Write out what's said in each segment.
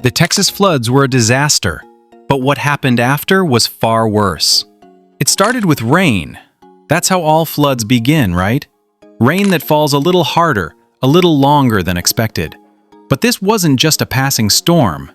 The Texas floods were a disaster, but what happened after was far worse. It started with rain. That's how all floods begin, right? Rain that falls a little harder, a little longer than expected. But this wasn't just a passing storm.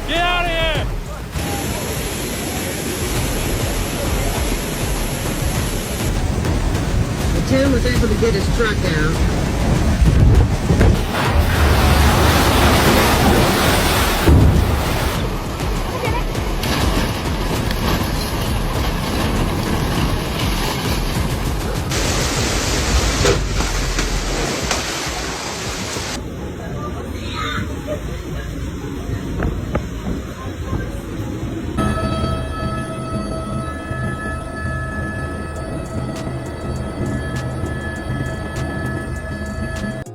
Get out of here! Tim was able to get his truck down.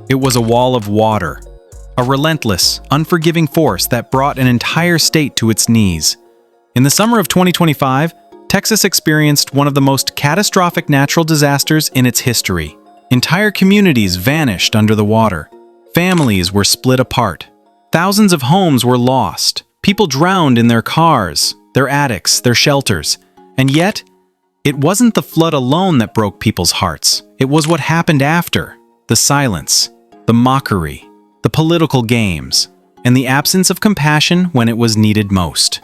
It was a wall of water, a relentless, unforgiving force that brought an entire state to its knees. In the summer of 2025, Texas experienced one of the most catastrophic natural disasters in its history. Entire communities vanished under the water. Families were split apart. Thousands of homes were lost. People drowned in their cars, their attics, their shelters. And yet, it wasn't the flood alone that broke people's hearts. It was what happened after: the silence, the mockery, the political games, and the absence of compassion when it was needed most.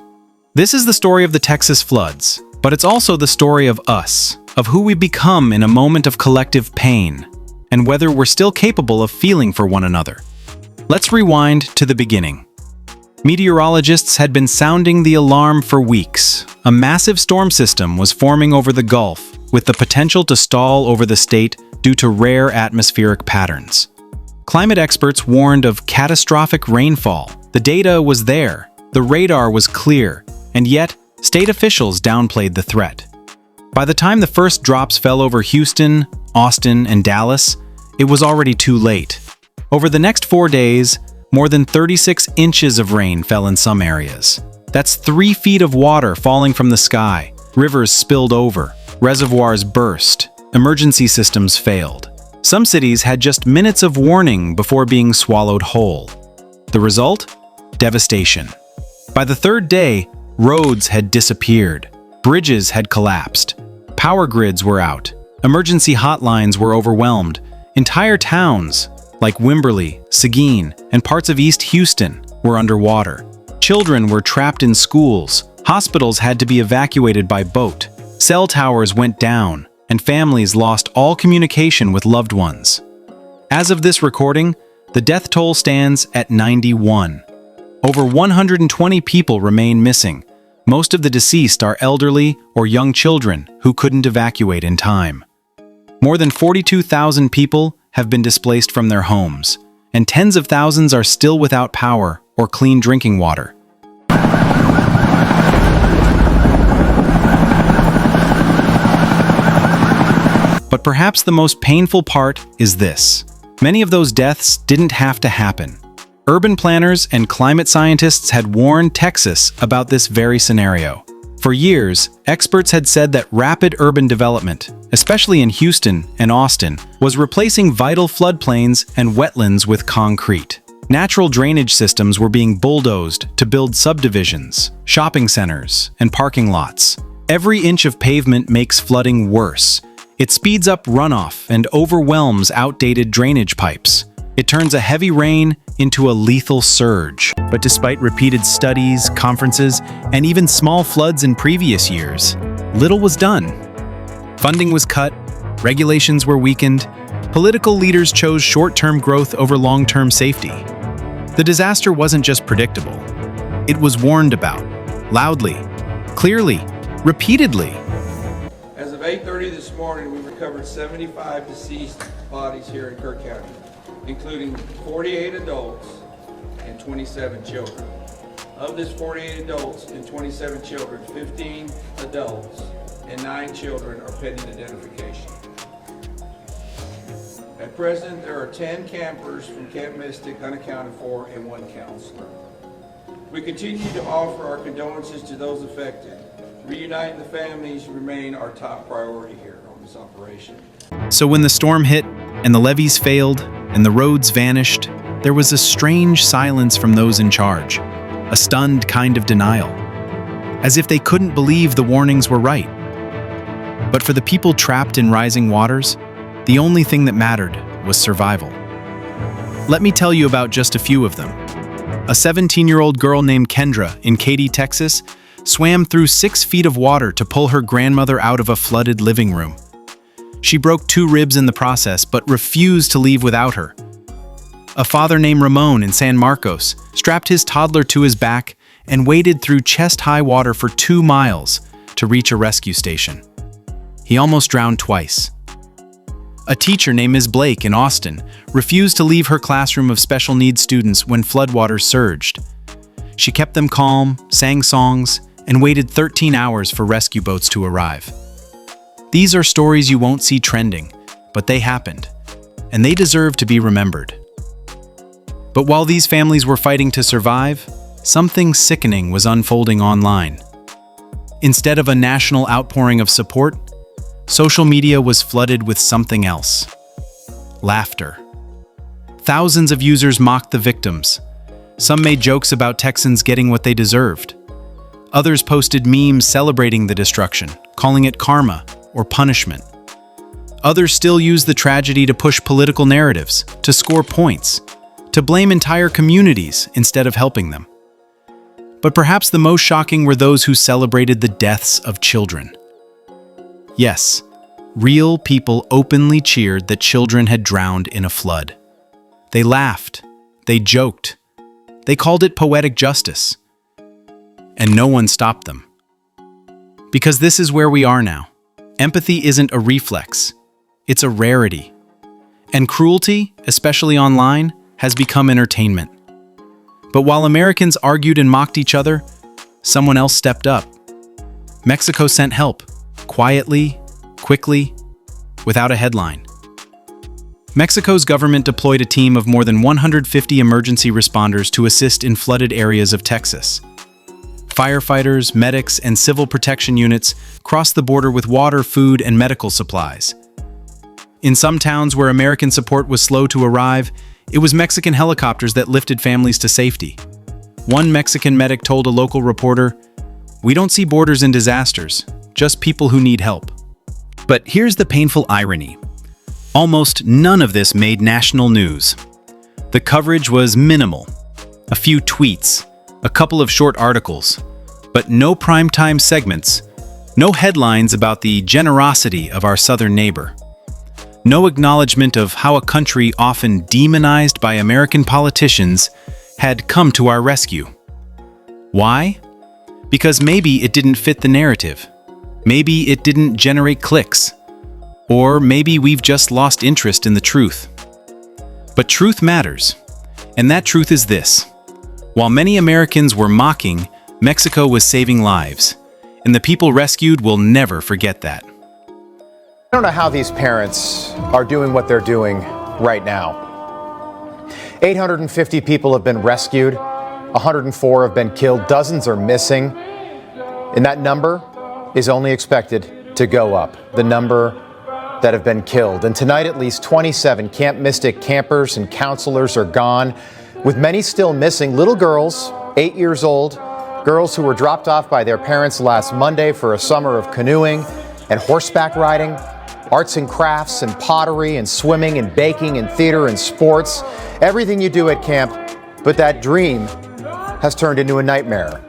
This is the story of the Texas floods, but it's also the story of us, of who we become in a moment of collective pain, and whether we're still capable of feeling for one another. Let's rewind to the beginning. Meteorologists had been sounding the alarm for weeks. A massive storm system was forming over the Gulf, with the potential to stall over the state due to rare atmospheric patterns. Climate experts warned of catastrophic rainfall. The data was there, the radar was clear, and yet state officials downplayed the threat. By the time the first drops fell over Houston, Austin, and Dallas, it was already too late. Over the next 4 days, more than 36 inches of rain fell in some areas. That's 3 feet of water falling from the sky. Rivers spilled over, reservoirs burst, emergency systems failed. Some cities had just minutes of warning before being swallowed whole. The result? Devastation. By the third day, roads had disappeared. Bridges had collapsed. Power grids were out. Emergency hotlines were overwhelmed. Entire towns, like Wimberley, Seguin, and parts of East Houston, were underwater. Children were trapped in schools. Hospitals had to be evacuated by boat. Cell towers went down, and families lost all communication with loved ones. As of this recording, the death toll stands at 91. Over 120 people remain missing. Most of the deceased are elderly or young children who couldn't evacuate in time. More than 42,000 people have been displaced from their homes, and tens of thousands are still without power or clean drinking water. But perhaps the most painful part is this: many of those deaths didn't have to happen. Urban planners and climate scientists had warned Texas about this very scenario. For years, experts had said that rapid urban development, especially in Houston and Austin, was replacing vital floodplains and wetlands with concrete. Natural drainage systems were being bulldozed to build subdivisions, shopping centers, and parking lots. Every inch of pavement makes flooding worse. It speeds up runoff and overwhelms outdated drainage pipes. It turns a heavy rain into a lethal surge. But despite repeated studies, conferences, and even small floods in previous years, little was done. Funding was cut, regulations were weakened, political leaders chose short-term growth over long-term safety. The disaster wasn't just predictable. It was warned about, loudly, clearly, repeatedly. As of 8:30 this morning, we recovered 75 deceased bodies here in Kirk County, including 48 adults and 27 children. Of this 48 adults and 27 children, 15 adults and 9 children are pending identification. At present, there are 10 campers from Camp Mystic unaccounted for and 1 counselor. We continue to offer our condolences to those affected. Reuniting the families remain our top priority here on this operation. So when the storm hit and the levees failed and the roads vanished, there was a strange silence from those in charge, a stunned kind of denial, as if they couldn't believe the warnings were right. But for the people trapped in rising waters, the only thing that mattered was survival. Let me tell you about just a few of them. A 17-year-old girl named Kendra in Katy, Texas, swam through 6 feet of water to pull her grandmother out of a flooded living room. She broke 2 ribs in the process, but refused to leave without her. A father named Ramon in San Marcos strapped his toddler to his back and waded through chest-high water for 2 miles to reach a rescue station. He almost drowned twice. A teacher named Ms. Blake in Austin refused to leave her classroom of special needs students when floodwaters surged. She kept them calm, sang songs, and waited 13 hours for rescue boats to arrive. These are stories you won't see trending, but they happened, and they deserve to be remembered. But while these families were fighting to survive, something sickening was unfolding online. Instead of a national outpouring of support, social media was flooded with something else: laughter. Thousands of users mocked the victims. Some made jokes about Texans getting what they deserved. Others posted memes celebrating the destruction, calling it karma or punishment. Others still used the tragedy to push political narratives, to score points, to blame entire communities instead of helping them. But perhaps the most shocking were those who celebrated the deaths of children. Yes, real people openly cheered that children had drowned in a flood. They laughed, they joked, they called it poetic justice. And no one stopped them. Because this is where we are now. Empathy isn't a reflex, it's a rarity. And cruelty, especially online, has become entertainment. But while Americans argued and mocked each other, someone else stepped up. Mexico sent help. Quietly, quickly, without a headline. Mexico's government deployed a team of more than 150 emergency responders to assist in flooded areas of Texas. Firefighters, medics, and civil protection units crossed the border with water, food, and medical supplies. In some towns where American support was slow to arrive, it was Mexican helicopters that lifted families to safety. One Mexican medic told a local reporter, "We don't see borders in disasters, just people who need help." But here's the painful irony. Almost none of this made national news. The coverage was minimal. A few tweets, a couple of short articles, but no primetime segments, no headlines about the generosity of our southern neighbor. No acknowledgement of how a country often demonized by American politicians had come to our rescue. Why? Because maybe it didn't fit the narrative. Maybe it didn't generate clicks. Or maybe we've just lost interest in the truth. But truth matters. And that truth is this. While many Americans were mocking, Mexico was saving lives. And the people rescued will never forget that. I don't know how these parents are doing what they're doing right now. 850 people have been rescued. 104 have been killed. Dozens are missing. And that number is only expected to go up, the number that have been killed. And tonight, at least 27 Camp Mystic campers and counselors are gone, with many still missing. Little girls, 8 years old, girls who were dropped off by their parents last Monday for a summer of canoeing and horseback riding, arts and crafts and pottery and swimming and baking and theater and sports, everything you do at camp, but that dream has turned into a nightmare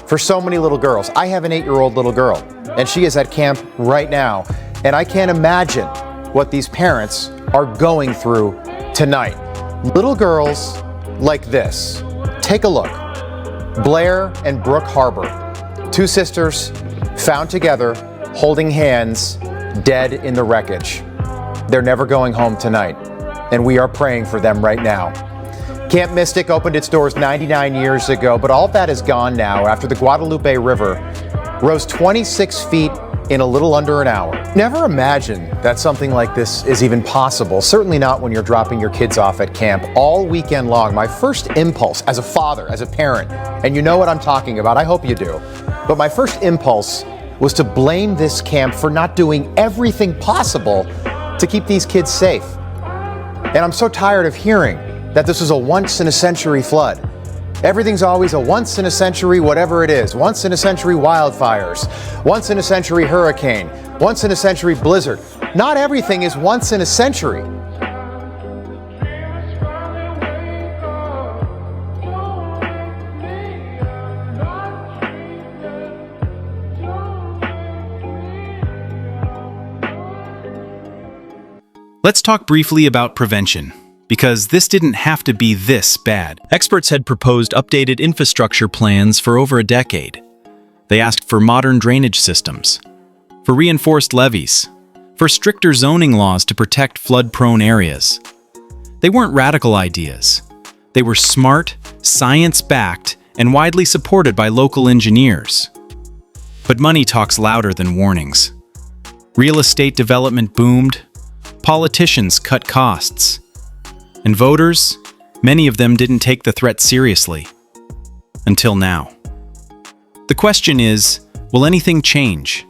for so many little girls. I have an 8-year-old little girl, and she is at camp right now, and I can't imagine what these parents are going through tonight. Little girls like this. Take a look. Blair and Brooke Harbor, 2 sisters found together, holding hands, dead in the wreckage. They're never going home tonight, and we are praying for them right now. Camp Mystic opened its doors 99 years ago, but all that is gone now after the Guadalupe River rose 26 feet in a little under an hour. Never imagined that something like this is even possible, certainly not when you're dropping your kids off at camp all weekend long. My first impulse as a father, as a parent, and you know what I'm talking about, I hope you do, but my first impulse was to blame this camp for not doing everything possible to keep these kids safe. And I'm so tired of hearing that this was a once-in-a-century flood. Everything's always a once-in-a-century whatever it is. Once-in-a-century wildfires, once-in-a-century hurricane, once-in-a-century blizzard. Not everything is once in a century. Let's talk briefly about prevention, because this didn't have to be this bad. Experts had proposed updated infrastructure plans for over a decade. They asked for modern drainage systems, for reinforced levees, for stricter zoning laws to protect flood-prone areas. They weren't radical ideas. They were smart, science-backed, and widely supported by local engineers. But money talks louder than warnings. Real estate development boomed, politicians cut costs, and voters, many of them didn't take the threat seriously. Until now. The question is, will anything change?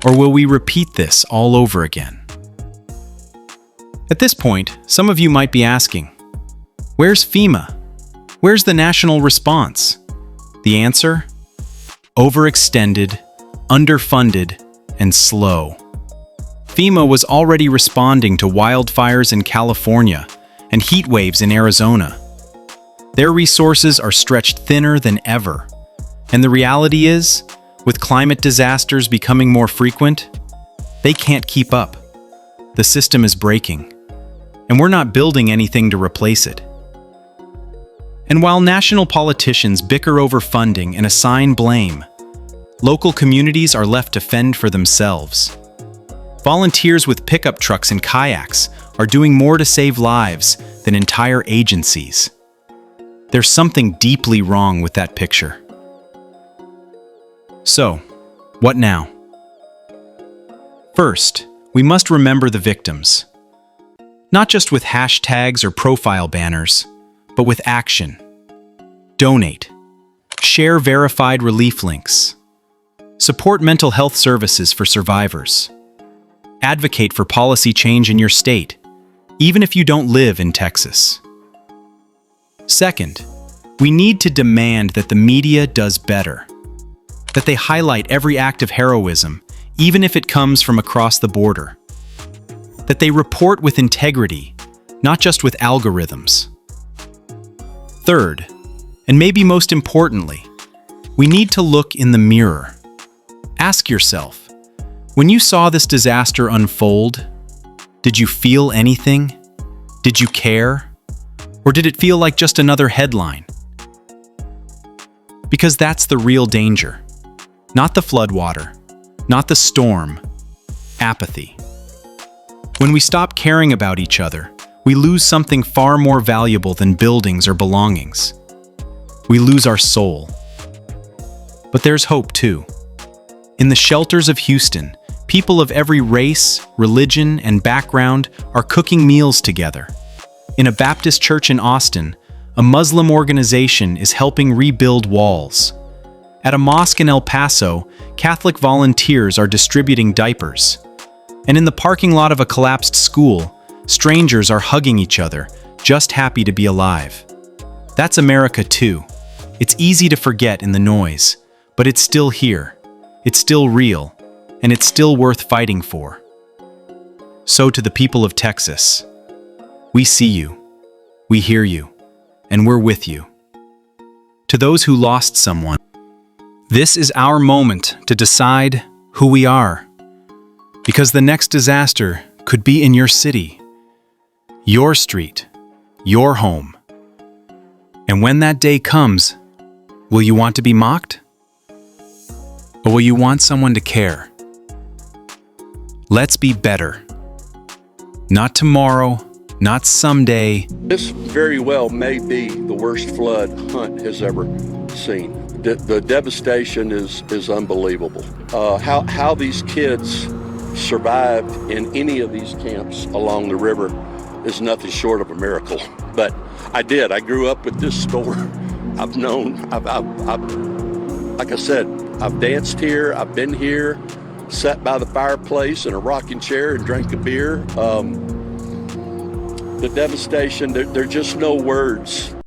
Or will we repeat this all over again? At this point, some of you might be asking, where's FEMA? Where's the national response? The answer? Overextended, underfunded, and slow. FEMA was already responding to wildfires in California and heat waves in Arizona. Their resources are stretched thinner than ever. And the reality is, with climate disasters becoming more frequent, they can't keep up. The system is breaking, and we're not building anything to replace it. And while national politicians bicker over funding and assign blame, local communities are left to fend for themselves. Volunteers with pickup trucks and kayaks are doing more to save lives than entire agencies. There's something deeply wrong with that picture. So, what now? First, we must remember the victims. Not just with hashtags or profile banners, but with action. Donate. Share verified relief links. Support mental health services for survivors. Advocate for policy change in your state, even if you don't live in Texas. Second, we need to demand that the media does better. That they highlight every act of heroism, even if it comes from across the border. That they report with integrity, not just with algorithms. Third, and maybe most importantly, we need to look in the mirror. Ask yourself, when you saw this disaster unfold, did you feel anything? Did you care? Or did it feel like just another headline? Because that's the real danger. Not the floodwater, not the storm, apathy. When we stop caring about each other, we lose something far more valuable than buildings or belongings. We lose our soul. But there's hope too. In the shelters of Houston, people of every race, religion, and background are cooking meals together. In a Baptist church in Austin, a Muslim organization is helping rebuild walls. At a mosque in El Paso, Catholic volunteers are distributing diapers. And in the parking lot of a collapsed school, strangers are hugging each other, just happy to be alive. That's America too. It's easy to forget in the noise, but it's still here. It's still real. And it's still worth fighting for. So to the people of Texas, we see you, we hear you, and we're with you. To those who lost someone, this is our moment to decide who we are. Because the next disaster could be in your city, your street, your home. And when that day comes, will you want to be mocked? Or will you want someone to care? Let's be better. Not tomorrow, not someday. This very well may be the worst flood Hunt has ever seen. The devastation is unbelievable. How these kids survived in any of these camps along the river is nothing short of a miracle. But I did. I grew up with this store. I've like I said, I've danced here. I've been here, sat by the fireplace in a rocking chair and drank a beer. The devastation, there are just no words.